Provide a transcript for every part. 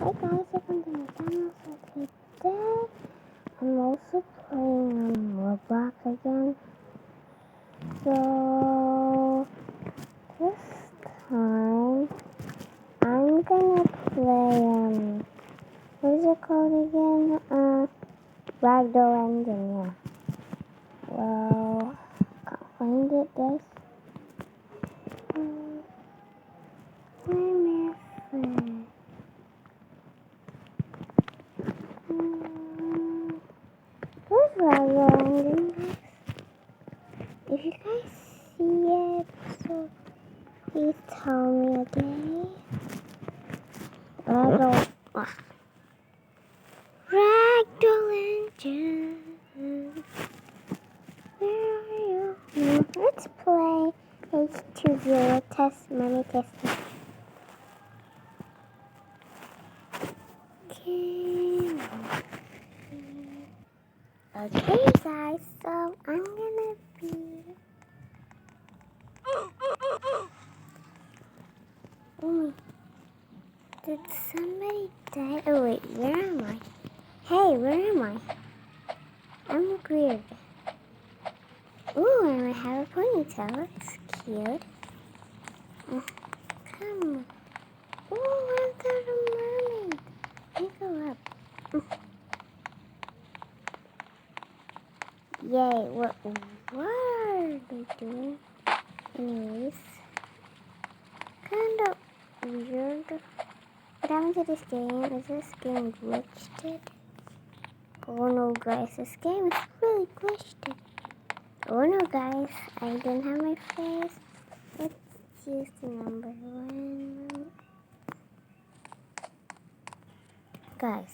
guys, welcome to my channel. So today I'm also playing Roblox again. So this time I'm gonna play what is it called again? Ragdoll engine, yeah. Well, can't find it, guys. Where's Ragdoll engine, guys? If you guys see it, so please tell me, okay? Ragdoll engine. Where are you? Let's play H20 test, mermaid testing. Okay, guys, so I'm gonna be. Oh, did somebody die? Oh, wait, where am I? Hey, where am I? I'm look weird. Ooh, and I have a ponytail. That's cute. Come on. Ooh, I've got a mermaid. Let me go up. Yay, what are they doing? Anyways, kind of weird. What happened to this game? Is this game glitched? Oh no, guys, this game is really glitched. Oh no, guys, I don't have my face. Let's use the number 1. Guys.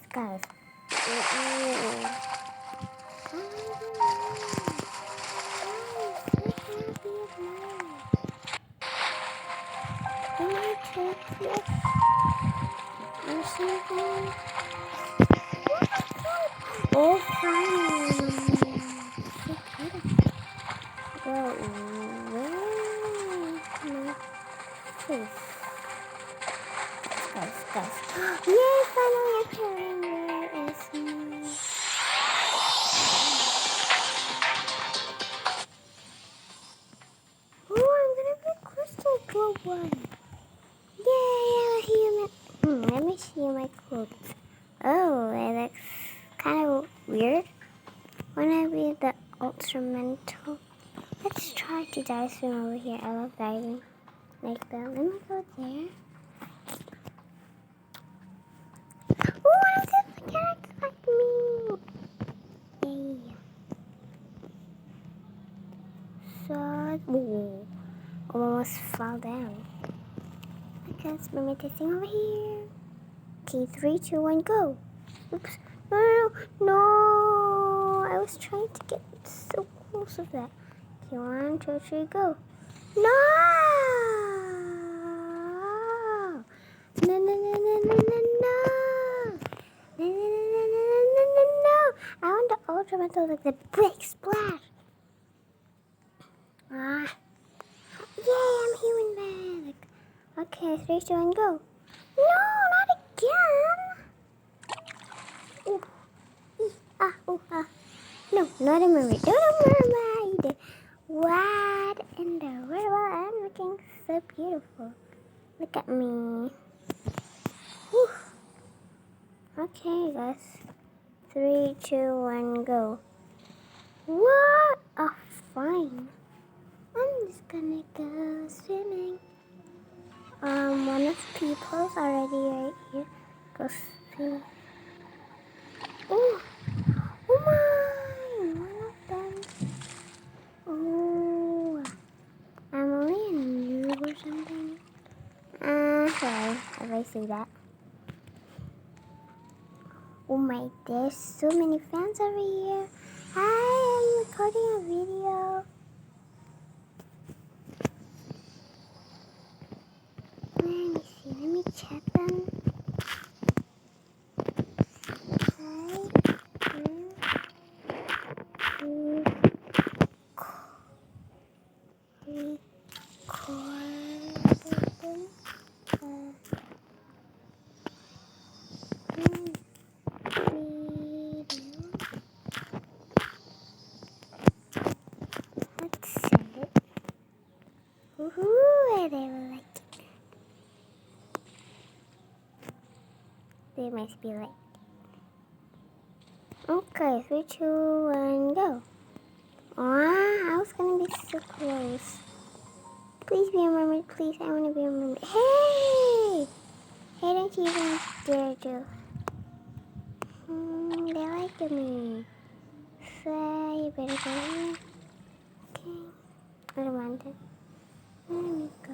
Can I take this or something? Oh, finally! So beautiful. Well, where is my face? Guys. Yay, finally I can. Where is my... Oh, I'm gonna be a crystal glow one. Yay, I'm a human. Let me see my clothes. Oh, it looks kind of weird. When I read the instrumental, let's try to dive swim over here. I love diving like that. Let me go there. Oh, I'm just a character like me. Yay. So, oh, almost fell down. Because we're testing over here. Okay, 3, 2, 1, go. Oops. No. I was trying to get so close of that. Okay, 1, 2, 3, go. No. I want the ultra like the big splash. Yay, I'm human bag. Okay, 3, 2, 1, go. No, not again. No, not a mermaid. Not a mermaid. What in the world? I'm looking so beautiful. Look at me. Whew. Okay, guys. 3, 2, 1, go. What? Oh, fine. I'm just gonna go swimming. One of the people's already right here. Go swim. Oh my! One of them. Oh, I'm only a noob or something. Sorry if I say that. Oh my, there's so many fans over here. Hi, I'm recording a video. Let me check them. It must be late. Okay, 3, 2, 1, go. I was gonna be so close. Please be a mermaid, please. I wanna be a mermaid. Hey! Hey, don't you even dare to. They like me. So you better go here. Okay. I don't want it. Let me go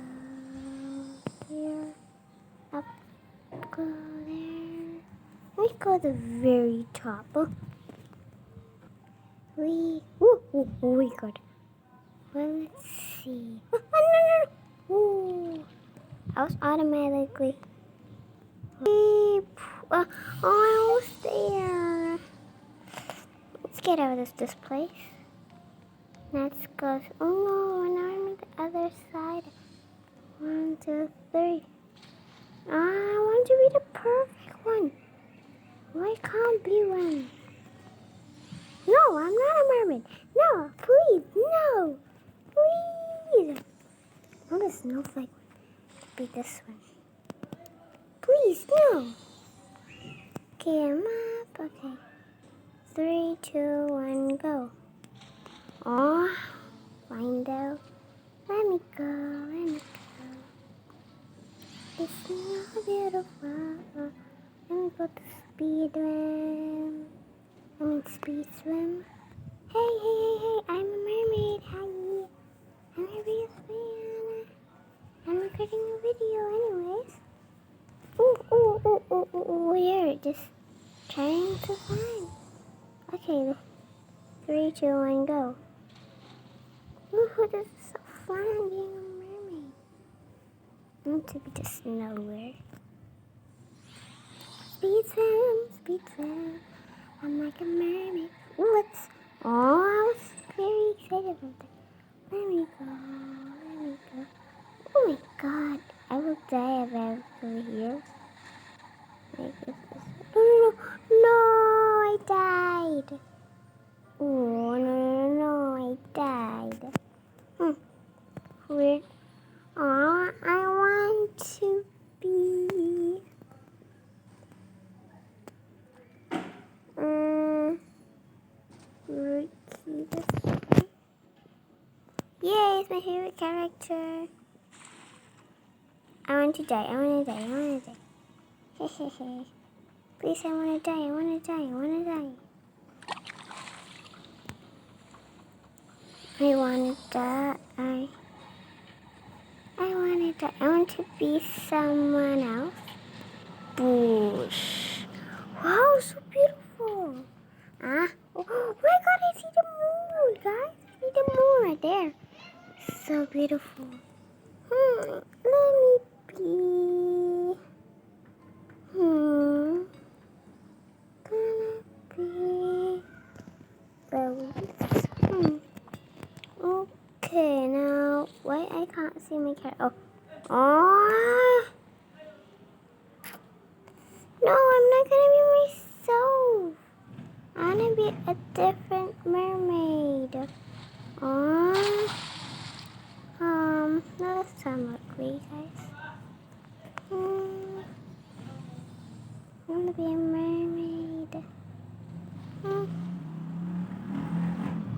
here. Up. Go there. Let me go to the very top. We got. Well, let's see. No. Ooh. I was automatically. Almost there. Let's get out of this place. Let's go. Oh no, now I'm on the other side. 1, 2, 3. I want to be the perfect one. Why can't be one? No, I'm not a mermaid. No, please, no, please. Oh, the snowflake would be this one. Please, no. Okay, I'm up. Okay. 3, 2, 1, go. Oh, find out. Let me go, let me go. It's so beautiful. Let me go to speed swim. Speed swim. Hey, I'm a mermaid. Hi. I'm a real fan. I'm recording a video anyways. We're just trying to find. Okay, 3, 2, 1, go. Ooh, this is so fun being a mermaid. I want to be just nowhere. Speed swim. I'm like a mermaid. Ooh, I was very excited about that. Let me go. Oh my god, I will die if I go here. Like this. No, I died. Oh, no, I died. Weird. Aw, I want to be... Ricky. Yay, it's my favorite character. I want to die. Hehehe. Please, I want to die. I want to die. I want to die. I want to be someone else. Bush. Wow, so beautiful. Oh my god, I see the moon, guys. I see the moon right there. So beautiful. Let me be. Gonna be. Okay, now why I can't see my cat? Oh. No, I'm not gonna be myself. I'm gonna be a different mermaid. Not a summer, please, guys. I'm gonna be a mermaid.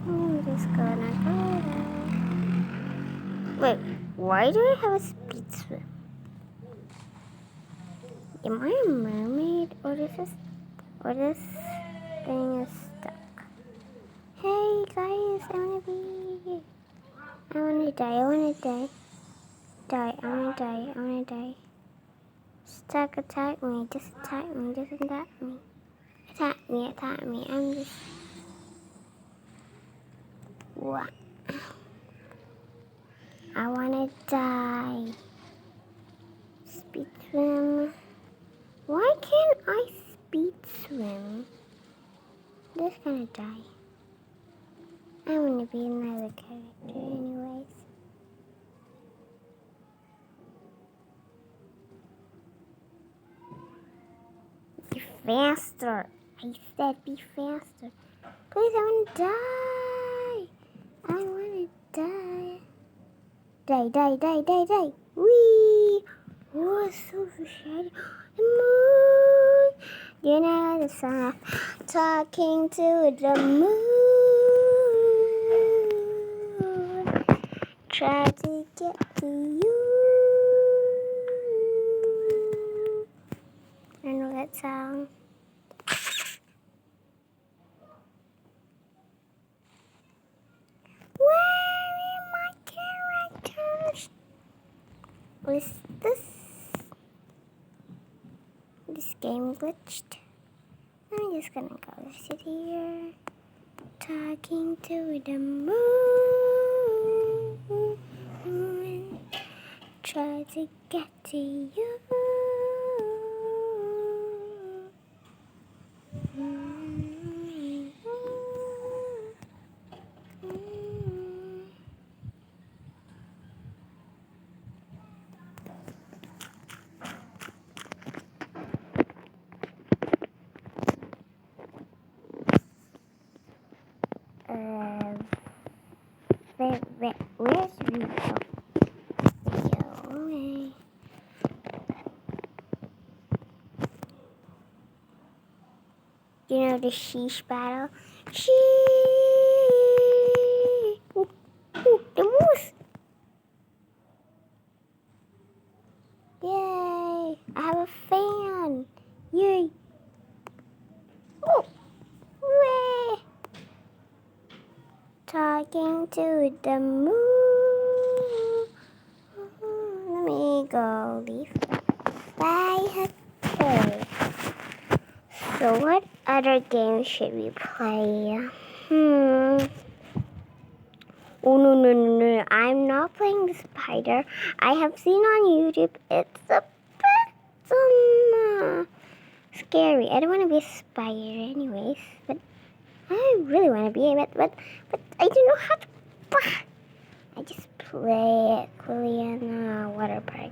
I'm just gonna go there. Wait, why do I have a speed swim? Am I a mermaid or this thing is stuck? Hey guys, I wanna die. Stuck, attack me, just attack me. Attack me. I'm just... What? I wanna die. Speed swim. Why can't I speed swim? I'm just gonna die. I'm gonna be another character anyways. Be faster. I said be faster. Please, I wanna die. Die. Whee! Oh, it's so shiny. The moon. You know the song, talking to the moon. Try to get to you. I know that song. Where are my characters? Was this game glitched? I'm just gonna go sit here, talking to the moon. Try to get to you. Where's Rico? You know the sheesh battle? Sheesh! Ooh, the moose! Yay! I have a fan! Yay! Oh! Way! Talking to the moon. Let me go leave. Bye. Okay. So what other game should we play? Oh, no. I'm not playing the spider. I have seen on YouTube. It's a bit scary. I don't want to be a spider anyways. But I really want to be it. But I don't know how to. I just play it quickly in a water park.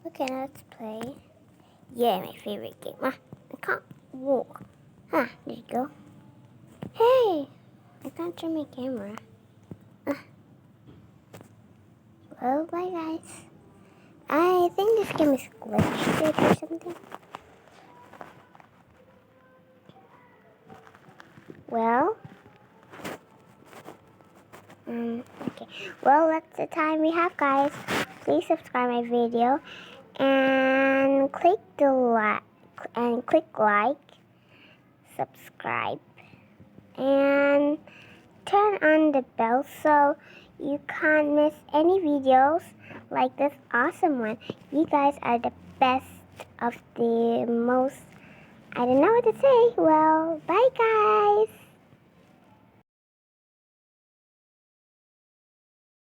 Okay, now let's play. Yeah, my favorite game. I can't walk. There you go. Hey! I can't turn my camera. Well, bye guys. I think this game is glitched or something. Well, okay. Well, that's the time we have, guys. Please subscribe my video and click like, subscribe, and turn on the bell so you can't miss any videos like this awesome one. You guys are the best of the most. I don't know what to say. Well, bye guys.